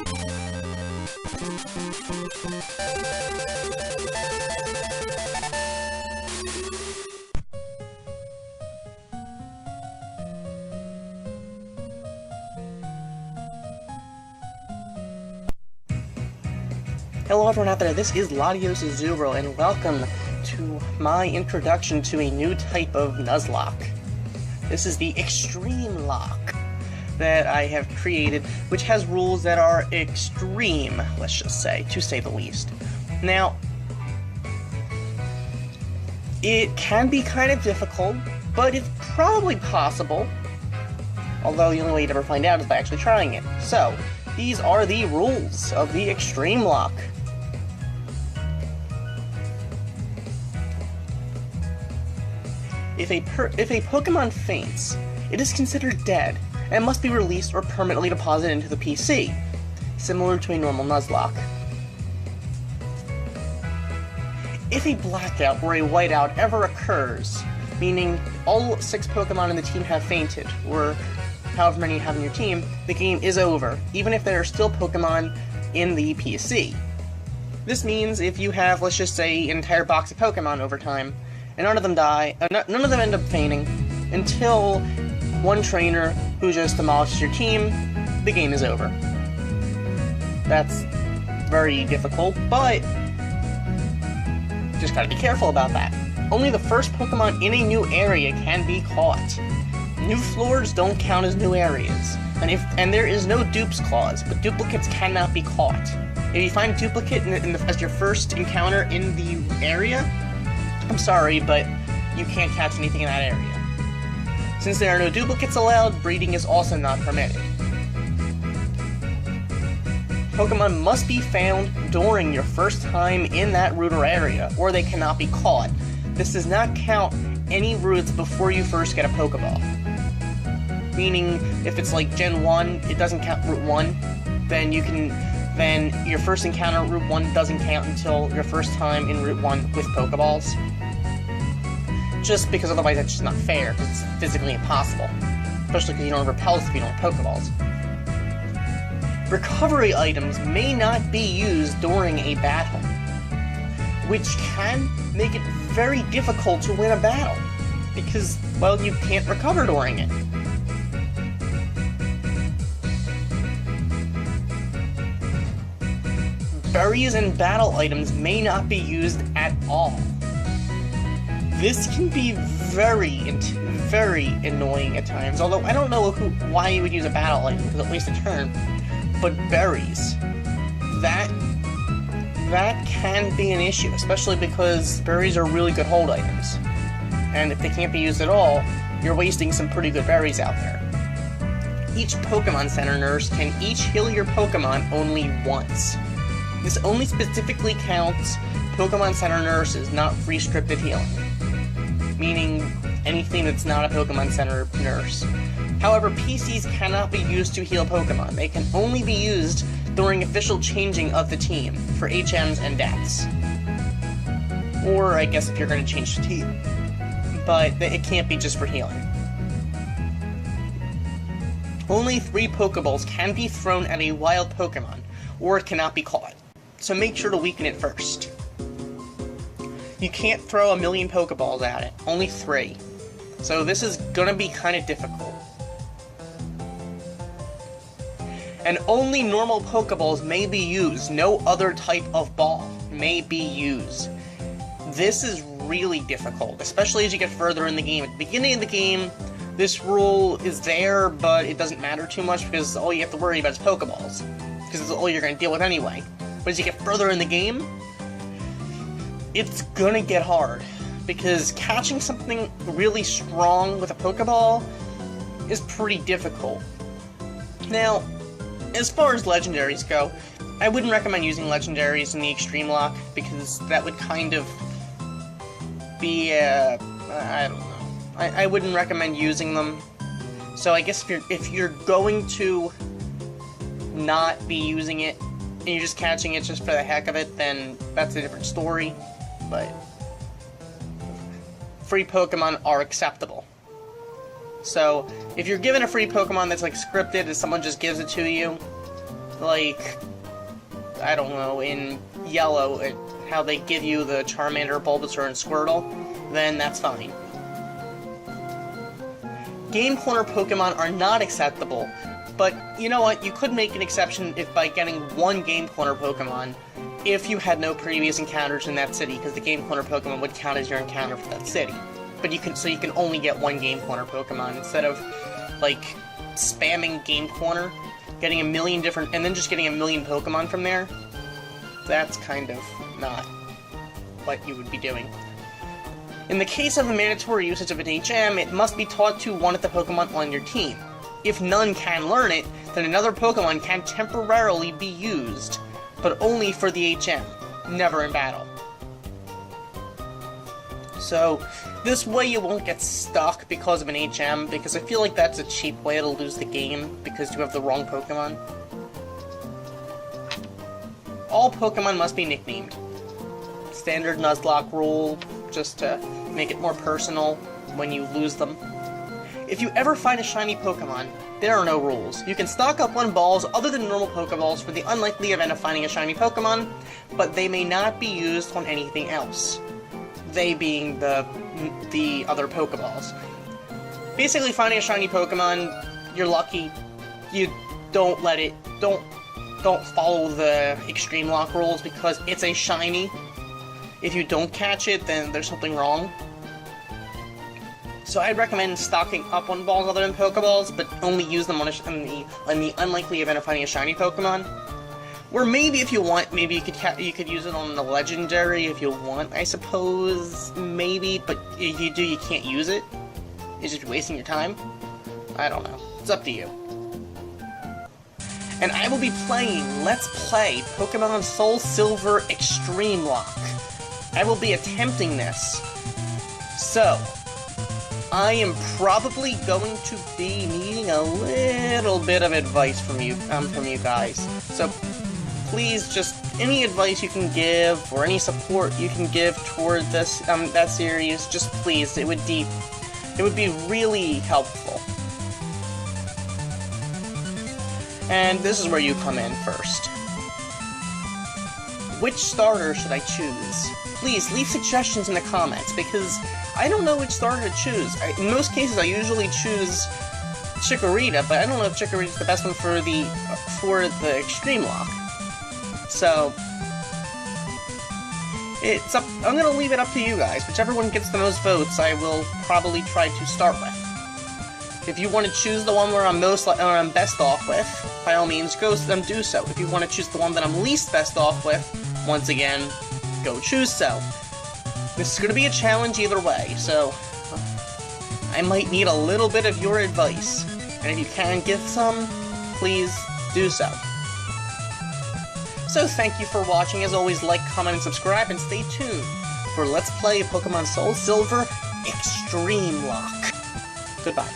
Hello everyone out there, this is Latios Zubro, and welcome to my introduction to a new type of Nuzlocke. This is the Extremelocke that I have created, which has rules that are extreme, let's just say, to say the least. Now, it can be kind of difficult, but it's probably possible, although the only way you'd ever find out is by actually trying it. So, these are the rules of the Extremelocke. If a Pokemon faints, it is considered dead and must be released or permanently deposited into the PC, similar to a normal Nuzlocke. If a blackout or a whiteout ever occurs, meaning all 6 Pokemon in the team have fainted, or however many you have in your team, the game is over, even if there are still Pokemon in the PC. This means if you have, let's just say, an entire box of Pokemon over time, and none of them die, none of them end up fainting, until one trainer who just demolishes your team, the game is over. That's very difficult, but just gotta be careful about that. Only the first Pokemon in a new area can be caught. New floors don't count as new areas, and there is no dupes clause, but duplicates cannot be caught. If you find a duplicate as your first encounter in the area, I'm sorry, but you can't catch anything in that area. Since there are no duplicates allowed, breeding is also not permitted. Pokemon must be found during your first time in that route or area, or they cannot be caught. This does not count any routes before you first get a Pokeball. Meaning, if it's like Gen 1, it doesn't count Route 1, then your first encounter at Route 1 doesn't count until your first time in Route 1 with Pokeballs. Just because otherwise that's just not fair, because it's physically impossible. Especially because you don't have repels if you don't have Pokeballs. Recovery items may not be used during a battle, which can make it very difficult to win a battle, because, well, you can't recover during it. Berries and battle items may not be used at all. This can be very annoying at times, although I don't know why you would use a battle item, because it wastes a turn. But berries, that can be an issue, especially because berries are really good hold items. And if they can't be used at all, you're wasting some pretty good berries out there. Each Pokemon Center nurse can each heal your Pokemon only once. This only specifically counts Pokemon Center nurses, not free scripted healing. Meaning anything that's not a Pokemon Center nurse. However, PCs cannot be used to heal Pokemon. They can only be used during official changing of the team, for HMs and deaths. Or, I guess, if you're going to change the team. But it can't be just for healing. Only 3 Pokeballs can be thrown at a wild Pokemon, or it cannot be caught. So make sure to weaken it first. You can't throw a million Pokeballs at it, only 3. So this is gonna be kind of difficult. And only normal Pokeballs may be used, no other type of ball may be used. This is really difficult, especially as you get further in the game. At the beginning of the game, this rule is there, but it doesn't matter too much because all you have to worry about is Pokeballs. Because it's all you're going to deal with anyway. But as you get further in the game, it's gonna get hard, because catching something really strong with a Pokeball is pretty difficult. Now, as far as legendaries go, I wouldn't recommend using legendaries in the Extremelocke, because that would kind of be, I don't know. I wouldn't recommend using them. So I guess if you're going to not be using it, and you're just catching it just for the heck of it, then that's a different story. But free Pokemon are acceptable. So if you're given a free Pokemon that's like scripted and someone just gives it to you, like, I don't know, in Yellow, how they give you the Charmander, Bulbasaur, and Squirtle, then that's fine. Game Corner Pokemon are not acceptable, but you know what, you could make an exception if by getting one Game Corner Pokemon if you had no previous encounters in that city, because the Game Corner Pokemon would count as your encounter for that city. But you can only get one Game Corner Pokemon instead of, like, spamming Game Corner, getting a million different, and then just getting a million Pokemon from there. That's kind of not what you would be doing. In the case of a mandatory usage of an HM, it must be taught to one of the Pokemon on your team. If none can learn it, then another Pokemon can temporarily be used, but only for the HM, never in battle. So, this way you won't get stuck because of an HM, because I feel like that's a cheap way to lose the game, because you have the wrong Pokemon. All Pokemon must be nicknamed. Standard Nuzlocke rule, just to make it more personal when you lose them. If you ever find a shiny Pokemon, there are no rules. You can stock up on balls other than normal Pokeballs for the unlikely event of finding a shiny Pokemon, but they may not be used on anything else. They being the other Pokeballs. Basically, finding a shiny Pokemon, you're lucky. You don't follow the Extremelocke rules because it's a shiny. If you don't catch it, then there's something wrong. So I'd recommend stocking up on balls other than Pokeballs, but only use them on the unlikely event of finding a shiny Pokemon. Or maybe if you want, maybe you could use it on the Legendary if you want, I suppose, maybe, but if you do, you can't use it. It's just wasting your time. I don't know. It's up to you. And I will be playing Let's Play Pokemon Soul Silver Extremelocke. I will be attempting this. So, I am probably going to be needing a little bit of advice from you guys. So, please, just any advice you can give or any support you can give toward this that series, just please, it would be really helpful. And this is where you come in first. Which starter should I choose? Please leave suggestions in the comments, because I don't know which starter to choose. In most cases, I usually choose Chikorita, but I don't know if Chikorita's the best one for the Extremelocke. So I'm gonna leave it up to you guys. Whichever one gets the most votes, I will probably try to start with. If you want to choose the one where I'm best off with, by all means, do so. If you want to choose the one that I'm least best off with, once again, go choose so. This is going to be a challenge either way, so I might need a little bit of your advice. And if you can give some, please do so. So thank you for watching. As always, like, comment, and subscribe, and stay tuned for Let's Play Pokemon Soul Silver Extremelocke. Goodbye.